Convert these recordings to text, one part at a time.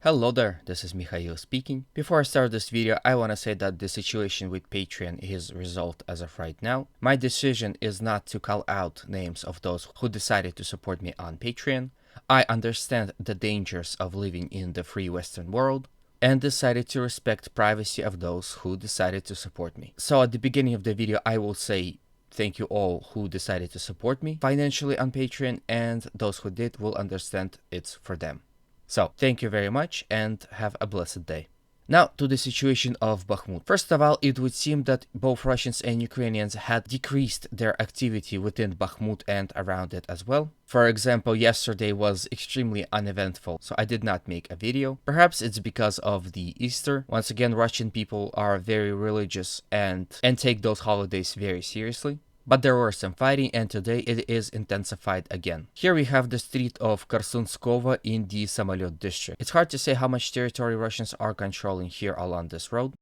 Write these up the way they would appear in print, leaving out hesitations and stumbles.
Hello there, this is Mikhail speaking. Before I start this video, I want to say that the situation with Patreon is resolved as of right now. My decision is not to call out names of those who decided to support me on Patreon. I understand the dangers of living in the free Western world and decided to respect privacy of those who decided to support me. So at the beginning of the video, I will say thank you all who decided to support me financially on Patreon, and those who did will understand it's for them. So, thank you very much and have a blessed day. Now, to the situation of Bakhmut. First of all, it would seem that both Russians and Ukrainians had decreased their activity within Bakhmut and around it as well. For example, yesterday was extremely uneventful, so I did not make a video. Perhaps it's because of the Easter. Once again, Russian people are very religious and take those holidays very seriously. But there were some fighting, and today it is intensified again. Here we have the street of Korsunskova in the Samolyot district. It's hard to say how much territory Russians are controlling here along this road.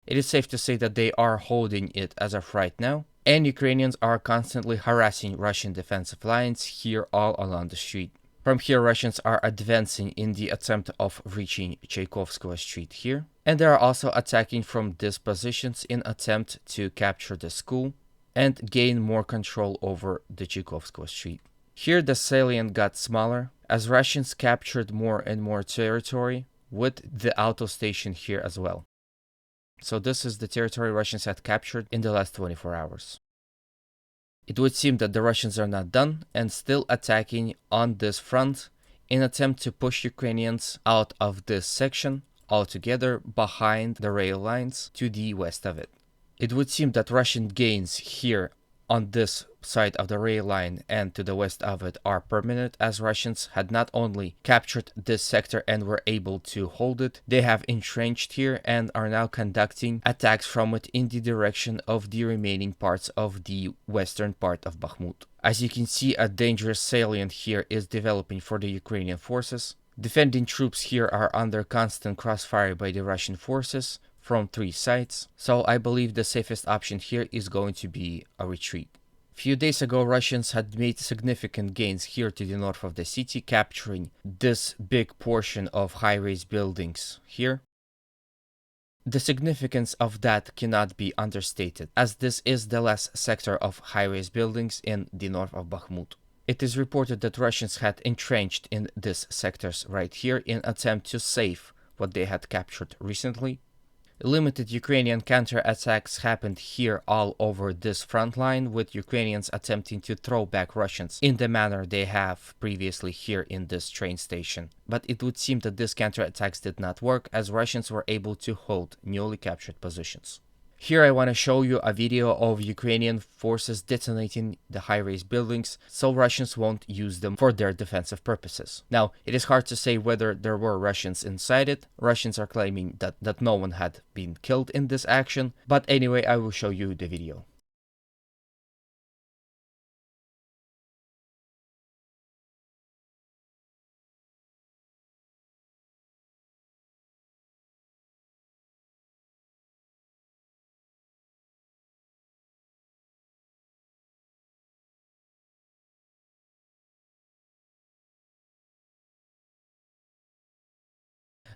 It is safe to say that they are holding it as of right now, and Ukrainians are constantly harassing Russian defensive lines here all along the street. From here, Russians are advancing in the attempt of reaching Chaikovskaya Street here, and they are also attacking from these positions in attempt to capture the school and gain more control over the Chaikovskaya Street. Here the salient got smaller as Russians captured more and more territory with the auto station here as well. So this is the territory Russians had captured in the last 24 hours. It would seem that the Russians are not done and still attacking on this front in attempt to push Ukrainians out of this section altogether behind the rail lines to the west of it. It would seem that Russian gains here on this side of the rail line and to the west of it are permanent, as Russians had not only captured this sector and were able to hold it, they have entrenched here and are now conducting attacks from it in the direction of the remaining parts of the western part of Bakhmut. As you can see, a dangerous salient here is developing for the Ukrainian forces. Defending troops here are under constant crossfire by the Russian forces from three sides, so I believe the safest option here is going to be a retreat. Few days ago, Russians had made significant gains here to the north of the city, capturing this big portion of high-rise buildings here. The significance of that cannot be understated, as this is the last sector of high-rise buildings in the north of Bakhmut. It is reported that Russians had entrenched in these sectors right here in attempt to save what they had captured recently. Limited Ukrainian counterattacks happened here all over this front line, with Ukrainians attempting to throw back Russians in the manner they have previously here in this train station. But it would seem that these counterattacks did not work, as Russians were able to hold newly captured positions. Here I want to show you a video of Ukrainian forces detonating the high-rise buildings so Russians won't use them for their defensive purposes. Now, it is hard to say whether there were Russians inside it. Russians are claiming that no one had been killed in this action, but anyway, I will show you the video.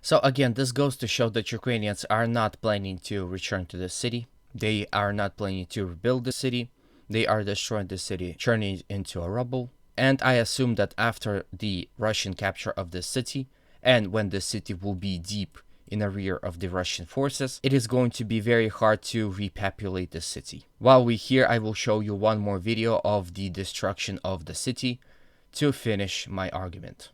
So again, this goes to show that Ukrainians are not planning to return to the city. They are not planning to rebuild the city. They are destroying the city, turning it into a rubble. And I assume that after the Russian capture of the city, and when the city will be deep in the rear of the Russian forces, it is going to be very hard to repopulate the city. While we're here, I will show you one more video of the destruction of the city to finish my argument.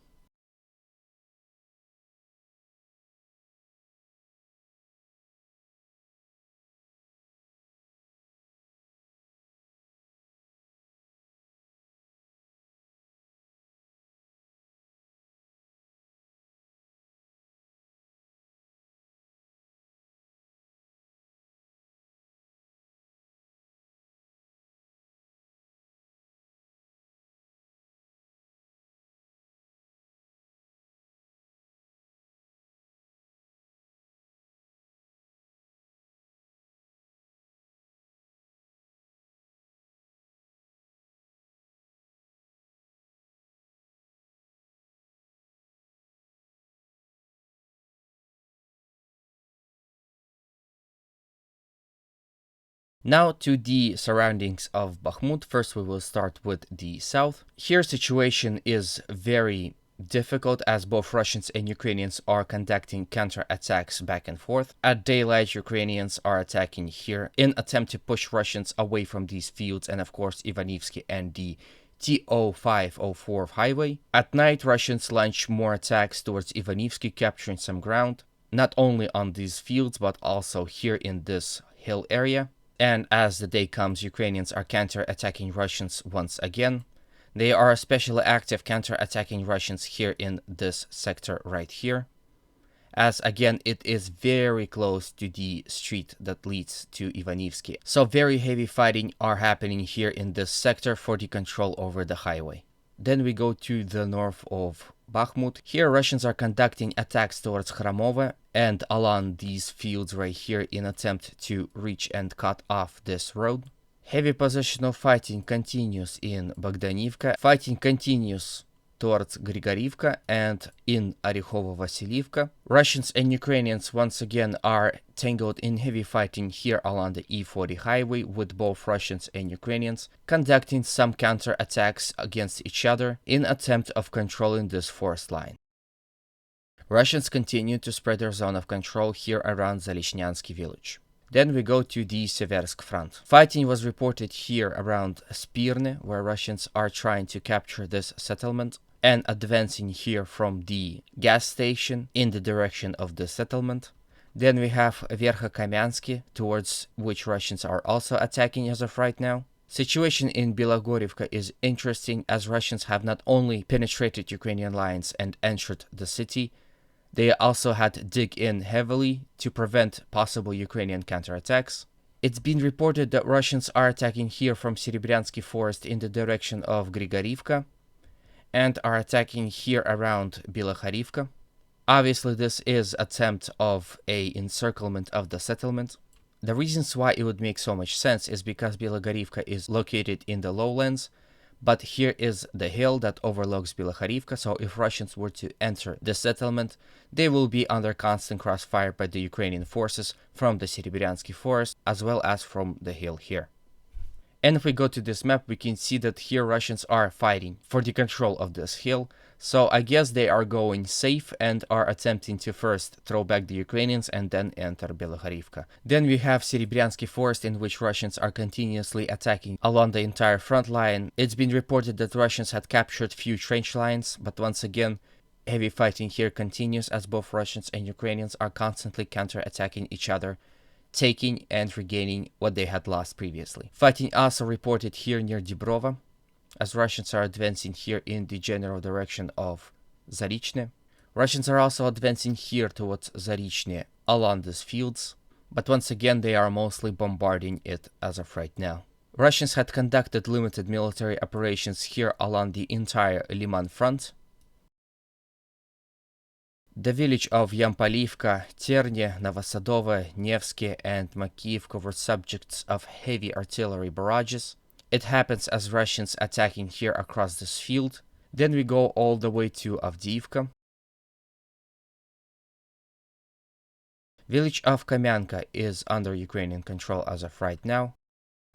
Now to the surroundings of Bakhmut. First we will start with the south. Here situation is very difficult as both Russians and Ukrainians are conducting counterattacks back and forth. At daylight, Ukrainians are attacking here in attempt to push Russians away from these fields and of course Ivanivsky and the T-0504 highway. At night, Russians launch more attacks towards Ivanivsky, capturing some ground, not only on these fields but also here in this hill area. And as the day comes, Ukrainians are counter-attacking Russians once again. They are especially active counter-attacking Russians here in this sector right here, as again it is very close to the street that leads to Ivanivsky. So very heavy fighting are happening here in this sector for the control over the highway. Then we go to the north of Bakhmut. Here Russians are conducting attacks towards Khramova and along these fields right here in attempt to reach and cut off this road. Heavy positional fighting continues in Bogdanivka. Fighting continues towards Grigorivka and in Orekhovo-Vasiliivka. Russians and Ukrainians once again are tangled in heavy fighting here along the E40 highway, with both Russians and Ukrainians conducting some counter-attacks against each other in attempt of controlling this forest line. Russians continue to spread their zone of control here around Zalishnansky village. Then we go to the Seversk front. Fighting was reported here around Spirne, where Russians are trying to capture this settlement and advancing here from the gas station in the direction of the settlement. Then we have Verkhokamyansky, towards which Russians are also attacking as of right now. Situation in Bilogorivka is interesting as Russians have not only penetrated Ukrainian lines and entered the city, they also had to dig in heavily to prevent possible Ukrainian counterattacks. It's been reported that Russians are attacking here from Serebryansky forest in the direction of Grigorivka and are attacking here around Bilokharivka. Obviously, this is attempt of a encirclement of the settlement. The reasons why it would make so much sense is because Bilogorivka is located in the lowlands, but here is the hill that overlooks Bilokharivka, so if Russians were to enter the settlement, they will be under constant crossfire by the Ukrainian forces from the Serebryansky forest, as well as from the hill here. And if we go to this map, we can see that here Russians are fighting for the control of this hill, so I guess they are going safe and are attempting to first throw back the Ukrainians and then enter Bilokharivka. Then we have Serebryansky forest, in which Russians are continuously attacking along the entire front line. It's been reported that Russians had captured few trench lines, but once again, heavy fighting here continues as both Russians and Ukrainians are constantly counter-attacking each other, taking and regaining what they had lost previously. Fighting also reported here near Dibrova, as Russians are advancing here in the general direction of Zarichne. Russians are also advancing here towards Zarichne along these fields, but once again they are mostly bombarding it as of right now. Russians had conducted limited military operations here along the entire Liman front. The village of Yampolivka, Terne, Novosadova, Nevsky, and Makiivka were subjects of heavy artillery barrages. It happens as Russians attacking here across this field. Then we go all the way to Avdiivka. Village of Kamyanka is under Ukrainian control as of right now.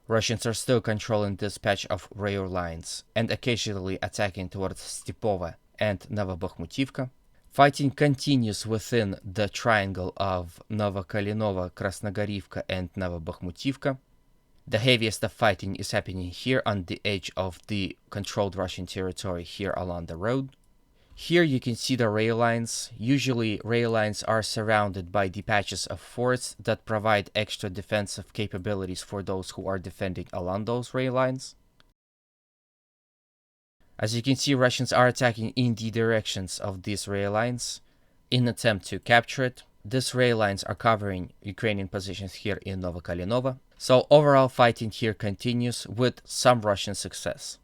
Russians are still controlling this patch of rail lines and occasionally attacking towards Stepova and Novobakhmutivka. Fighting continues within the triangle of Novokalinova, Krasnogorivka, and Novobakhmutivka. The heaviest of fighting is happening here on the edge of the controlled Russian territory here along the road. Here you can see the rail lines. Usually rail lines are surrounded by the patches of forts that provide extra defensive capabilities for those who are defending along those rail lines. As you can see, Russians are attacking in the directions of these rail lines in attempt to capture it. These rail lines are covering Ukrainian positions here in Novokalinova. So overall fighting here continues with some Russian success.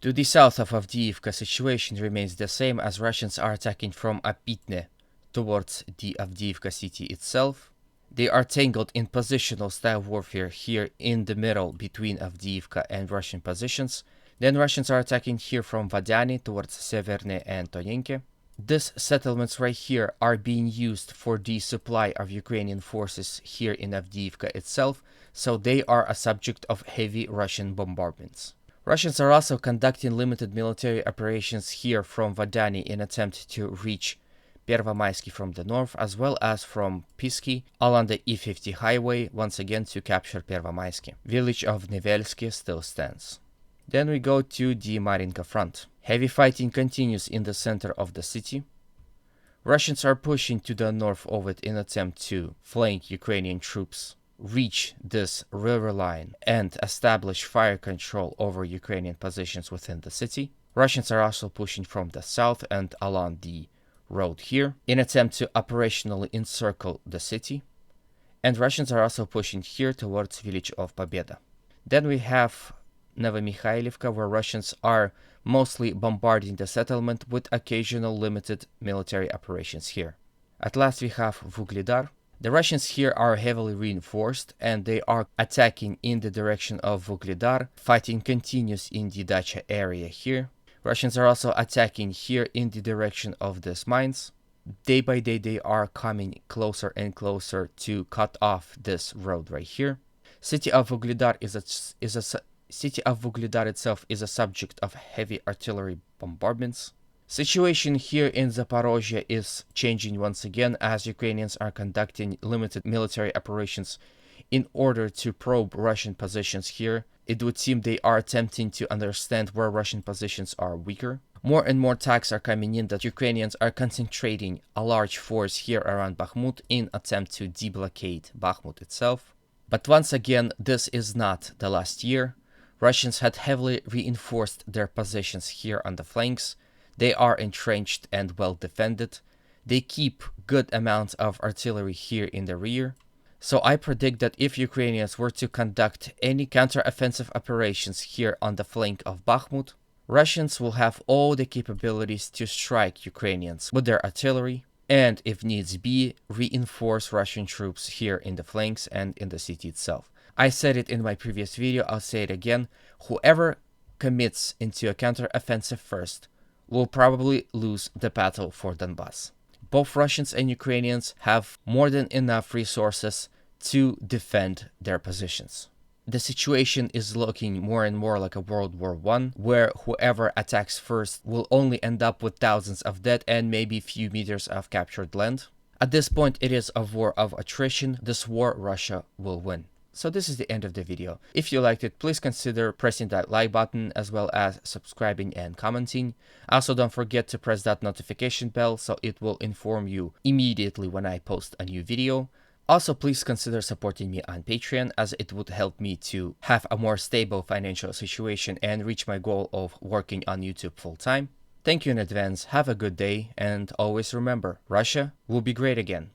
To the south of Avdiivka, situation remains the same as Russians are attacking from Apitne towards the Avdiivka city itself. They are tangled in positional style warfare here in the middle between Avdiivka and Russian positions. Then Russians are attacking here from Vadyani towards Severne and Tonenke. These settlements right here are being used for the supply of Ukrainian forces here in Avdiivka itself, so they are a subject of heavy Russian bombardments. Russians are also conducting limited military operations here from Vadani in attempt to reach Pervomaisky from the north, as well as from Pisky along the E50 highway, once again to capture Pervomaisky. Village of Nevelsky still stands. Then we go to the Marinka front. Heavy fighting continues in the center of the city. Russians are pushing to the north of it in attempt to flank Ukrainian troops, reach this river line, and establish fire control over Ukrainian positions within the city. Russians are also pushing from the south and along the road here in attempt to operationally encircle the city. And Russians are also pushing here towards village of Pobeda. Then we have Novomikhailivka, where Russians are mostly bombarding the settlement with occasional limited military operations here. At last we have Vuglidar. The Russians here are heavily reinforced and they are attacking in the direction of Vuglidar. Fighting continues in the Dacha area here. Russians are also attacking here in the direction of these mines. Day by day they are coming closer and closer to cut off this road right here. City of Vuglidar itself is a subject of heavy artillery bombardments. Situation here in Zaporozhye is changing once again as Ukrainians are conducting limited military operations in order to probe Russian positions here. It would seem they are attempting to understand where Russian positions are weaker. More and more attacks are coming in that Ukrainians are concentrating a large force here around Bakhmut in attempt to deblockade Bakhmut itself. But once again, this is not the last year. Russians had heavily reinforced their positions here on the flanks. They are entrenched and well defended. They keep good amounts of artillery here in the rear. So I predict that if Ukrainians were to conduct any counter-offensive operations here on the flank of Bakhmut, Russians will have all the capabilities to strike Ukrainians with their artillery and, if needs be, reinforce Russian troops here in the flanks and in the city itself. I said it in my previous video, I'll say it again. Whoever commits into a counter-offensive first will probably lose the battle for Donbass. Both Russians and Ukrainians have more than enough resources to defend their positions. The situation is looking more and more like a World War I, where whoever attacks first will only end up with thousands of dead and maybe few meters of captured land. At this point, it is a war of attrition. This war, Russia will win. So this is the end of the video. If you liked it, please consider pressing that like button as well as subscribing and commenting. Also, don't forget to press that notification bell so it will inform you immediately when I post a new video. Also, please consider supporting me on Patreon as it would help me to have a more stable financial situation and reach my goal of working on YouTube full-time. Thank you in advance, have a good day, and always remember, Russia will be great again.